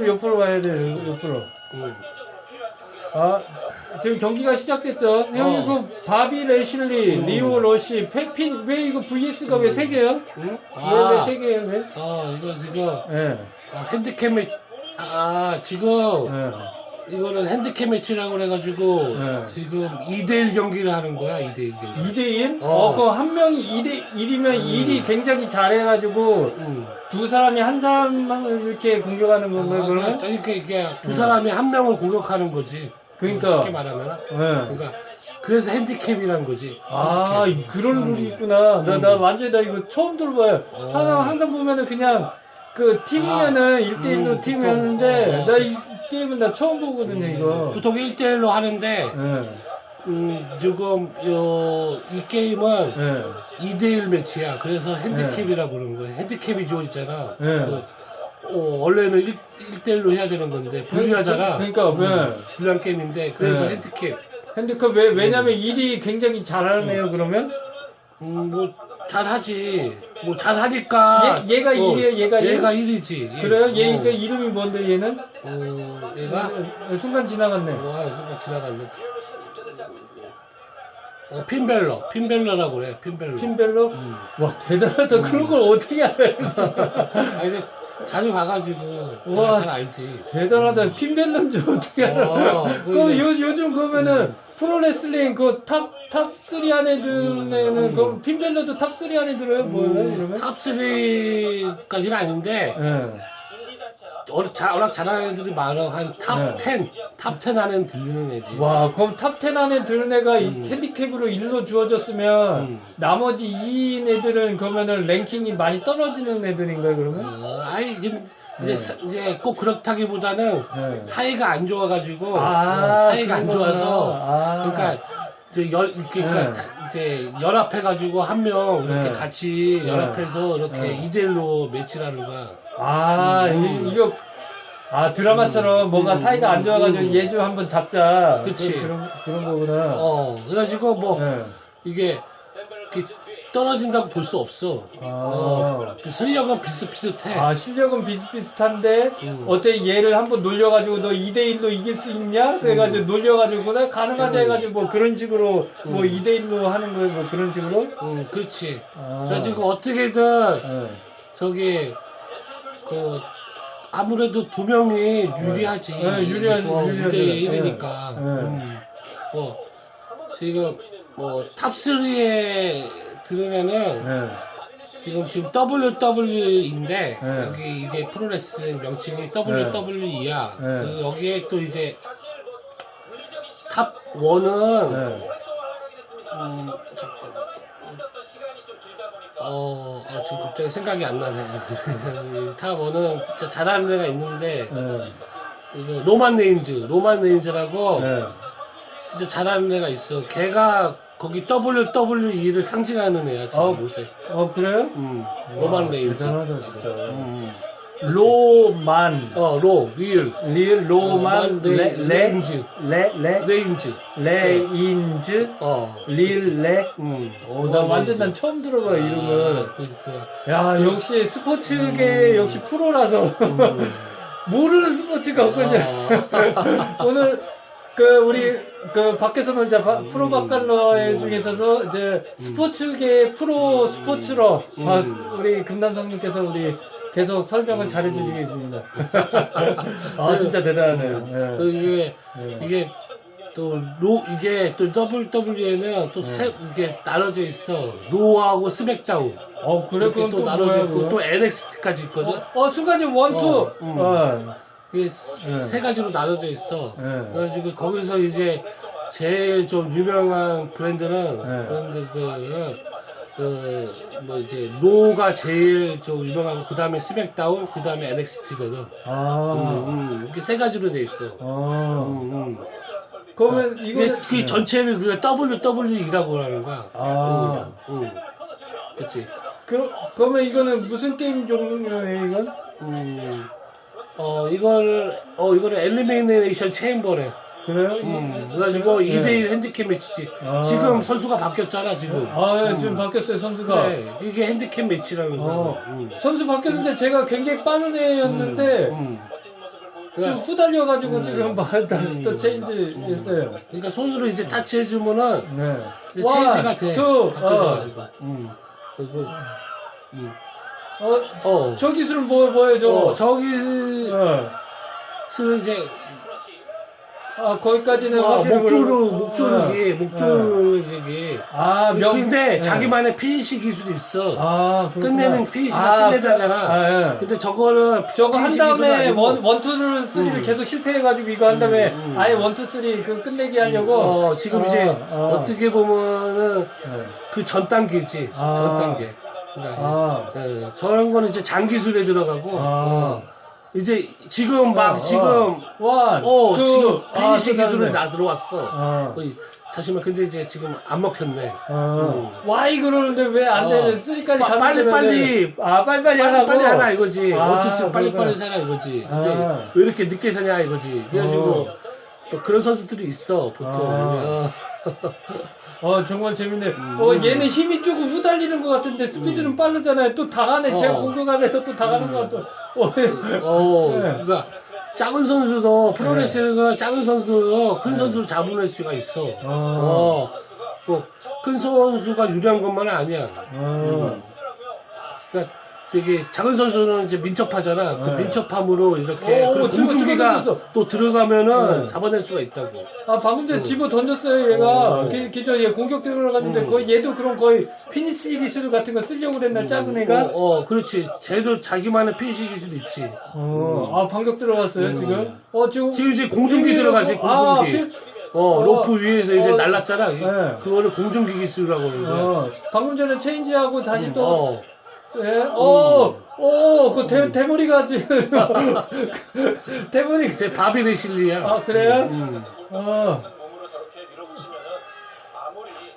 옆으로 와야 돼, 옆으로. 아, 지금 경기가 시작됐죠? 형님, 그, 바비 레실리, 리오 러시, 페핀, 왜 이거 VS가 왜 3개야? 응? 왜 3개야, 왜? 이거 지금, 예. 핸디캡 지금, 이거는 핸디캡 매치라고 그래가지고, 지금 2대1 경기를 하는 거야, 2대1 경기. 2대1? 그럼 한 명이 2대1이면 1이 굉장히 잘해가지고, 두 사람이 한 사람을 이렇게 공격하는 건가요, 그러면? 그러니까 이게 두 사람이 한 명을 공격하는 거지. 그러니까. 쉽게 말하면. 그러니까 그래서 핸디캡이라는 거지. 아, 그런 룰이 있구나. 나 완전히 나 이거 처음 들어봐요. 항상 보면은 그냥 그 팀이면은 1대1로 팀이었는데, 나 이 게임은 나 처음 보거든요, 이거. 보통 1대1로 하는데, 지금 이 게임은 2대1 매치야. 그래서 핸디캡이라고 그러는 거야. 핸디캡이 주어지잖아. 원래는 1대1로 해야 되는 건데 불리하잖아. 그러니까 불리한 게임인데 그래서 핸디캡. 핸디캡 왜냐면 1이 굉장히 잘하네요. 그러면 뭐 잘하지. 뭐 잘하니까 얘가 1이에요. 얘가 1이지. 그래요? 얘가 이름이 뭔데 얘는? 얘가 순간 지나갔네. 와, 순간 지나갔네. 핀벨러라고 그래. 핀벨러? 와, 대단하다. 그런 걸 어떻게 알아요? 아니, 자주 가가지고 와, 잘 알지. 대단하다. 핀벨러인지 어떻게 알아? 그럼 요즘 그러면은 프로레슬링 그 탑3 안에 드는 그럼 핀벨러도 탑3 안에 들어요? 뭐예요? 이러면? 탑3까지는 아닌데 워낙 잘하는 애들이 많아. 한 탑10 안에는 들리는 애지. 와, 그럼 탑10 안에 드는 애가 핸디캡으로 1로 주어졌으면 나머지 2인 애들은 그러면은 랭킹이 많이 떨어지는 애들인가요, 그러면? 이제 꼭 그렇다기보다는 사이가 안 좋아가지고 사이가 안 좋아서 그러니까 이제 연합해가지고 한 명 이렇게 같이 연합해서 이렇게 2대1로 매치를 하는 거야. 이거 드라마처럼 뭔가 사이가 안 좋아가지고 얘 좀 한번 잡자. 그치. 그런 거구나. 그래가지고 뭐 이게 떨어진다고 볼 수 없어. 실력은 비슷비슷해. 실력은 비슷비슷한데 어때 얘를 한번 놀려가지고 너 2대1로 이길 수 있냐? 그래가지고 놀려가지고 나 가능하자 해가지고 뭐 그런 식으로 뭐 2대1로 하는 거예요. 뭐 그런 식으로? 그렇지. 그래가지고 어떻게든 저기 아무래도 두 명이 유리하지. 유리하지. 2대1이니까. 지금 탑3에 들으면은 지금 WWE인데 여기 이게 프로레슬링 명칭이 WWE야. 여기에 또 이제 탑 1은 잠깐. 지금 갑자기 생각이 안 나네. 탑 1은 진짜 잘하는 애가 있는데 이거 로만 레인즈라고 진짜 잘하는 애가 있어. 걔가 거기 WWE를 상징하는 애야 지금 요새. 그래요? 로만 레인즈. 대단하다 진짜. 로만. 리을 로만 레인즈. 레인즈. 나 완전 난 처음 들어봐 이름을. 야, 역시 스포츠계 역시 프로라서 모르는 스포츠가 없거든요. 오늘 우리 밖에서 놀자 프로 바깥러의 중에서도 이제 스포츠계 프로 스포츠러 우리 금남성님께서 우리 계속 설명을 잘해주시고 계십니다. 진짜 대단하네요. 이게 또 WWE는 또 이게 나눠져 있어. 로우하고 스맥다운. 그래? 그건 또 나눠져 있고 또 NXT까지 있거든. 순간적으로 원투. 이게 세 가지로 나눠져 있어. 그래가지고 거기서 이제 제일 좀 유명한 브랜드는 뭐 이제 로가 제일 좀 유명하고 그 다음에 스맥다운, 그 다음에 NXT거든. 이렇게 세 가지로 돼 있어. 그러면 이거 그 전체를 WWE라고 하는 거야. 그렇지. 그러면 이거는 무슨 게임 종류예요, 이건? 이거는 엘리미네이션 체인버래. 그래요? 그래가지고 2대1 핸디캡 매치지. 지금 선수가 바뀌었잖아, 지금. 지금 바뀌었어요, 선수가. 네, 이게 핸디캡 매치라는 거. 선수 바뀌었는데 제가 굉장히 빠른 애였는데, 좀 후달려가지고 지금 또 음. 체인지 했어요. 그러니까 손으로 이제 타치해주면은 네. 이제 체인지가 돼. 투, 바뀌어가지고. 그리고 저 기술은 뭐예요, 저거? 저기 어. 이제 거기까지는 확실히 목조르기 근데 네. 자기만의 피니시 기술이 있어. 그렇구나. 끝내는 피니시가 끝내자잖아. 예. 근데 저거는 저거 한 피니시 기술은 다음에 아니고 원투를 쓰리를 계속 실패해가지고 이거 한 다음에 아예 원투 쓰리 그 끝내기 하려고. 지금 이제 어떻게 보면은 그 전 단계지. 전 단계. 그러니까 저런 거는 이제 장기술에 들어가고 이제 지금 지금 지금 피니시 기술을 다 들어왔어. 사실은 근데 이제 지금 안 먹혔네. 와이 그러는데 왜 안 되냐? 쓰리까지 빨리 빨리 하라고. 빨리 하라 이거지. 원투스 빨리 그러니까. 사라 이거지. 근데 왜 이렇게 늦게 사냐 이거지. 그래가지고 또 그런 선수들이 있어 보통. 정말 재밌네. 얘는 힘이 조금 후달리는 것 같은데 스피드는 빠르잖아요. 또 당하네. 제가 공격 안에서 또 당하는 것 같아. 그러니까 작은 선수도 프로레슬링은 작은 선수도 큰 선수를 잡아낼 수가 있어. 큰 선수가 유리한 것만은 아니야. 그러니까 저기 작은 선수는 이제 민첩하잖아. 그 민첩함으로 이렇게 공중기가 또 들어가면은 잡아낼 수가 있다고. 방금 전에 집어 던졌어요, 얘가. 기존 얘 공격 들어갔는데 거의 얘도 그런 거의 피니시 기술 같은 거 쓰려고 그랬나, 작은 애가? 그렇지. 쟤도 자기만의 피니시 기술이 있지. 반격 들어갔어요, 지금? 지금 이제 공중기 들어가지, 공중기. 로프 위에서 이제 날랐잖아. 그거를 공중기 기술이라고 그러는데. 방금 전에 체인지하고 다시 또. 그 대머리가 지금. 대머리. 제 바비 레실리야. 그래요?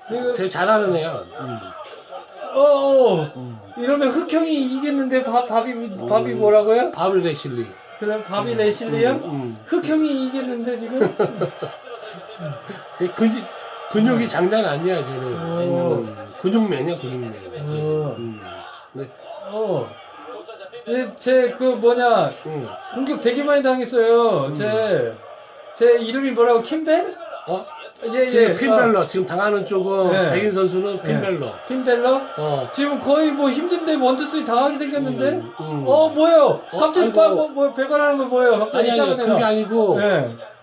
지금. 되게 잘하는 애야. 이러면 흑형이 이기겠는데, 밥이 뭐라고요? 바비 레실리. 그래, 바비 레실리요? 흑형이 이기겠는데, 지금? 제 근육이 장난 아니야, 쟤는. 근육맨이야, 근육맨. 네. 공격 되게 많이 당했어요. 제 이름이 뭐라고, 킴벨? 지금 핀벨러, 지금 당하는 쪽은, 백인 선수는 핀벨러. 핀벨러? 지금 거의 뭐 힘든데 원투쓰리 당하게 생겼는데? 뭐예요? 갑자기 배관하는 거 뭐예요? 갑자기 아니, 그게 아니고,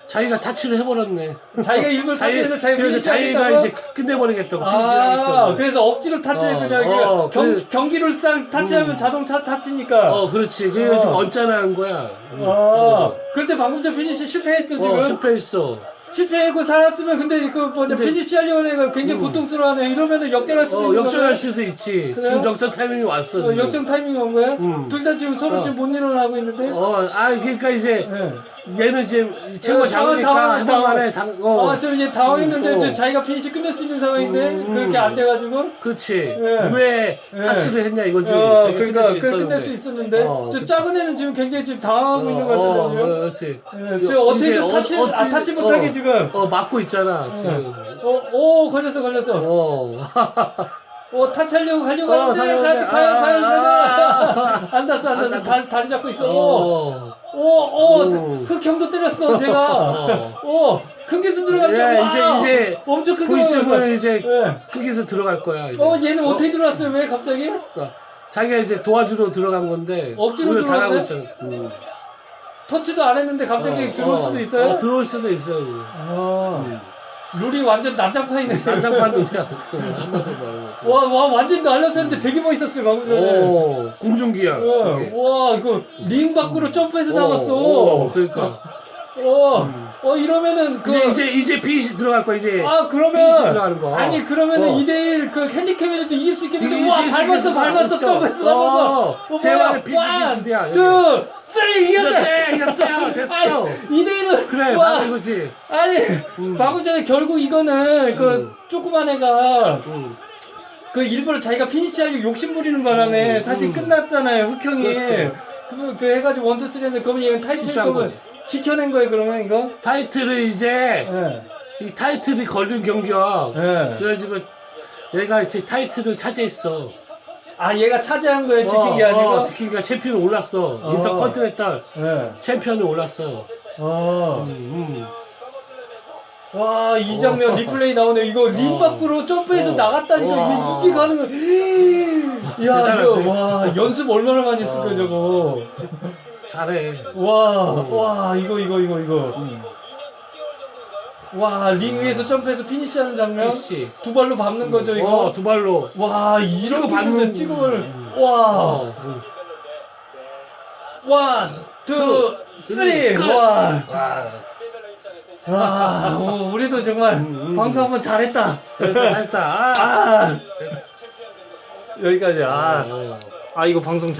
자기가 타치를 해버렸네. 자기가 일부러 타치해서 그래서 자기가 이제 끝내버리겠다고. 피니시하겠다고. 그래서 억지로 타치해 그냥 경기를 타치하면 자동차 타치니까. 그렇지. 그게 지금 언짢아한 거야. 그런데 방금 전 피니시 실패했죠 지금. 실패했어. 실패하고 살았으면 근데 피니시 하려는 애가 굉장히 고통스러워하네. 이러면은 역전할 수도 있는 역전할 수도 있지. 그래요? 지금 역전 타이밍이 왔어. 지금. 역전 타이밍이 온 거야? 둘 다 지금 서로 지금 못 일어나고 있는데. 그러니까 이제 얘는 이제 최고 장이니까 해볼만해. 저 이제 당황했는데 자기가 피니시 끝낼 수 있는 상황인데 그렇게 안 돼가지고. 그렇지. 왜 타치를 했냐 이거지. 그러니까 끝낼 수 있었는데. 저 작은 애는 지금 굉장히 지금 당황하고 있는 것 같거든요. 그렇지. 저 어떻게 타치 못하게 지금. 막고 있잖아. 지금. 걸렸어. 타치하려고 가려고 하는데 가요. 안 닿았어. 다리 잡고 있어. 흑형도 때렸어, 제가. 큰 기술 들어갔다. 이제 엄청 큰 보이스면 이제 거기서 들어갈 거야. 이제. 얘는 어떻게 들어왔어요? 왜 갑자기? 자기가 이제 도와주러 들어간 건데. 억지로 당하고 있잖아. 터치도 안 했는데 갑자기 들어올 수도 있어요? 들어올 수도 있어요. 룰이 완전 난장판이네. 난장판이야. 한마디로 말하는 거. 완전 날렸었는데 되게 멋있었어요, 방금 전에. 공중기야. 이거 링 밖으로 점프해서 나갔어. 그러니까. 이러면은 이제 피니시 들어갈 거야, 이제. 그러면 피니시 들어가는 거. 아니 그러면은 2대1 그 핸디캡에도 이길 수 있겠는데 밟았어 점프해서 제발의 피니시 기술이야. 1, 2, 3 이겼어요. 됐어. 2대1은 그래, 바로 이거지. 아니 방금 전에 결국 이거는 그 조그만 애가 그 일부러 자기가 피니시 하려고 욕심 부리는 바람에 사실 끝났잖아요, 흑형이. 그 해가지고 1, 2, 3 했는데 그러면 얘는 타이틀을 지켜낸 거예요, 그러면 이거? 타이틀을 이제 이 타이틀이 걸린 경기야. 그래가지고 얘가 이제 타이틀을 차지했어. 아, 얘가 차지한 거예요, 지킨 게 아니고? 지킨 게 챔피언 올랐어. 인터컨티넨탈 예. 챔피언이 올랐어. 와, 이 장면 리플레이 나오네. 이거 링 밖으로 점프해서 나갔다니까. 와. 이게 가는 거야. 야, 이거, 와, 연습 얼마나 많이 했을 거야, 저거. 잘해. 와, 이거. 와, 링 위에서 점프해서 피니시하는 장면. 피니시. 두 발로 밟는 거죠, 이거. 두 발로. 와, 이런 찍어 밟는. 찍음을. 와. 원, 투, 쓰리. 와. 와, 우리도 정말 방송 한번 잘했다. 잘했다. 여기까지. 이거 방송 잘.